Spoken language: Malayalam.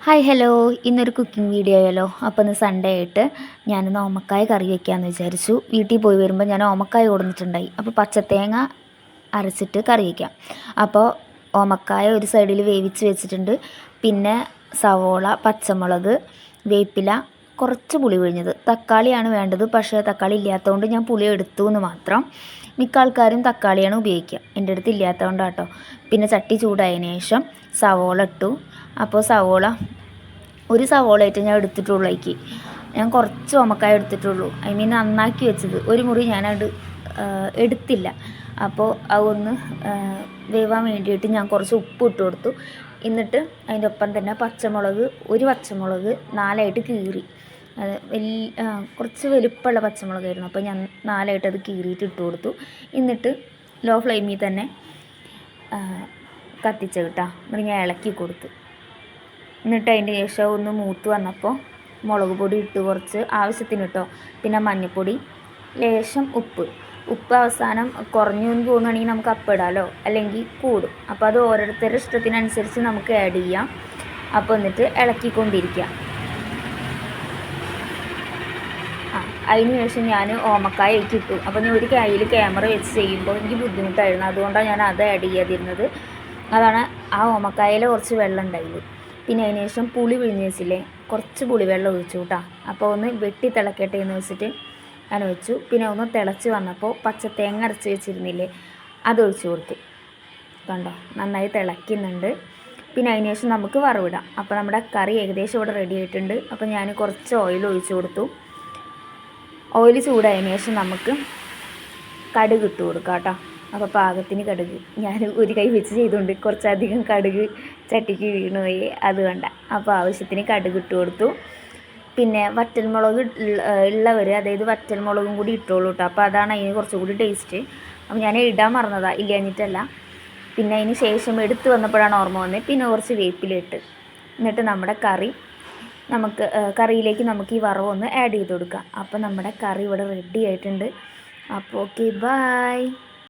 ഹായ് ഹലോ, ഇന്നൊരു കുക്കിംഗ് വീഡിയോ ആയല്ലോ. അപ്പോൾ ഇന്ന് സൺഡേ ആയിട്ട് ഞാനിന്ന് ഓമക്കായ കറി വയ്ക്കാമെന്ന് വിചാരിച്ചു. വീട്ടിൽ പോയി വരുമ്പോൾ ഞാൻ ഓമക്കായ കൊടുത്തിട്ടുണ്ടായി. അപ്പോൾ പച്ചത്തേങ്ങ അരച്ചിട്ട് കറി വയ്ക്കാം. അപ്പോൾ ഓമക്കായ ഒരു സൈഡിൽ വേവിച്ച് വെച്ചിട്ടുണ്ട്. പിന്നെ സവോള, പച്ചമുളക്, വേപ്പില, കുറച്ച് പുളി പിഴിഞ്ഞത്. തക്കാളിയാണ് വേണ്ടത്, പക്ഷേ തക്കാളി ഇല്ലാത്തതുകൊണ്ട് ഞാൻ പുളി എടുത്തു എന്ന് മാത്രം. മിക്ക ആൾക്കാരും തക്കാളിയാണ് ഉപയോഗിക്കുക, എൻ്റെ അടുത്ത് ഇല്ലാത്തതുകൊണ്ടാണ് കേട്ടോ. പിന്നെ ചട്ടി ചൂടായതിനു ശേഷം സവോള ഇട്ടു. അപ്പോൾ ഒരു സവോളയായിട്ട് ഞാൻ എടുത്തിട്ടുള്ളേക്ക് ഞാൻ കുറച്ച് ഓമക്കായ എടുത്തിട്ടുള്ളൂ. ഐ മീൻ നന്നാക്കി വെച്ചത് ഒരു മുറി ഞാനത് എടുത്തില്ല. അപ്പോൾ അതൊന്ന് വേവാൻ വേണ്ടിയിട്ട് ഞാൻ കുറച്ച് ഉപ്പ് ഇട്ട് കൊടുത്തു. എന്നിട്ട് അതിൻ്റെ ഒപ്പം തന്നെ ഒരു പച്ചമുളക് 4ആയിട്ട് കീറി. കുറച്ച് വലുപ്പമുള്ള പച്ചമുളകായിരുന്നു, അപ്പോൾ ഞാൻ 4ആയിട്ട് അത് കീറിയിട്ട് ഇട്ട് കൊടുത്തു. എന്നിട്ട് ലോ ഫ്ലെയിമിൽ തന്നെ കത്തിച്ച് കിട്ടാ എന്നിട്ട് ഞാൻ ഇളക്കി കൊടുത്തു. എന്നിട്ട് അതിൻ്റെ ശേഷം ഒന്ന് മൂത്ത് വന്നപ്പോൾ മുളക് പൊടി ഇട്ട് കുറച്ച് ആവശ്യത്തിന് ഇട്ടോ. പിന്നെ മഞ്ഞൾപ്പൊടി, ലേശം ഉപ്പ് അവസാനം കുറഞ്ഞു എന്ന് തോന്നുകയാണെങ്കിൽ നമുക്ക് അപ്പം ഇടാമല്ലോ, അല്ലെങ്കിൽ കൂടും. അപ്പോൾ അത് ഓരോരുത്തരുടെ ഇഷ്ടത്തിനനുസരിച്ച് നമുക്ക് ആഡ് ചെയ്യാം. അപ്പോൾ എന്നിട്ട് ഇളക്കിക്കൊണ്ടിരിക്കുക. അതിന് ശേഷം ഞാൻ ഓമക്കായ ഇട്ടു. അപ്പോൾ ഞാൻ ഒരു കയ്യിൽ ക്യാമറ വെച്ച് ചെയ്യുമ്പോൾ എനിക്ക് ബുദ്ധിമുട്ടായിരുന്നു, അതുകൊണ്ടാണ് ഞാൻ അത് ആഡ് ചെയ്യാതിരുന്നത്. അതാണ് ആ ഓമക്കായയിൽ കുറച്ച് വെള്ളം ഉണ്ടായില്ല. പിന്നെ അതിന് ശേഷം പുളി പിഴിഞ്ഞ് വെച്ചില്ലേ, കുറച്ച് പുളിവെള്ളം ഒഴിച്ചു കേട്ടോ. അപ്പോൾ ഒന്ന് വെട്ടി തിളക്കട്ടെ എന്ന് വെച്ചിട്ട് ഞാൻ വെച്ചു. പിന്നെ ഒന്ന് തിളച്ച് വന്നപ്പോൾ തേങ്ങ അരച്ച് വെച്ചിരുന്നില്ലേ, അതൊഴിച്ചു കൊടുത്തു. കണ്ടോ, നന്നായി തിളയ്ക്കുന്നുണ്ട്. പിന്നെ അതിന് ശേഷം നമുക്ക് വറവിടാം. അപ്പോൾ നമ്മുടെ കറി ഏകദേശം ഇവിടെ റെഡി ആയിട്ടുണ്ട്. അപ്പോൾ ഞാൻ കുറച്ച് ഓയിൽ ഒഴിച്ചു കൊടുത്തു. ഓയിൽ ചൂടായതിന് ശേഷം നമുക്ക് കടുക് ഇട്ട് കൊടുക്കാം കേട്ടോ. അപ്പോൾ പാകത്തിന് കടുക്, ഞാൻ ഒരു കൈ വെച്ച് ചെയ്തുകൊണ്ട് കുറച്ചധികം കടുക് ചട്ടിക്ക് വീണുപോയി, അതുകൊണ്ട് അപ്പോൾ ആവശ്യത്തിന് കടുക് ഇട്ട് കൊടുത്തു. പിന്നെ വറ്റൽമുളക് ഉള്ളവർ, അതായത് വറ്റൽമുളകും കൂടി ഇട്ടോളൂ കേട്ടോ. അപ്പോൾ അതാണ് അതിന് കുറച്ചുകൂടി ടേസ്റ്റ്. അപ്പോൾ ഞാൻ ഇടാൻ മറന്നതാണ്, ഇല്ലാഞ്ഞിട്ടല്ല. പിന്നെ അതിന് ശേഷം എടുത്ത് വന്നപ്പോഴാണ് ഓർമ്മ വന്നത്. പിന്നെ കുറച്ച് വേപ്പിലിട്ട്, എന്നിട്ട് നമ്മുടെ കറിയിലേക്ക് നമുക്ക് ഈ വറവൊന്ന് ആഡ് ചെയ്ത് കൊടുക്കാം. അപ്പോൾ നമ്മുടെ കറി ഇവിടെ റെഡി ആയിട്ടുണ്ട്. അപ്പോൾ ഓക്കെ, ബൈ.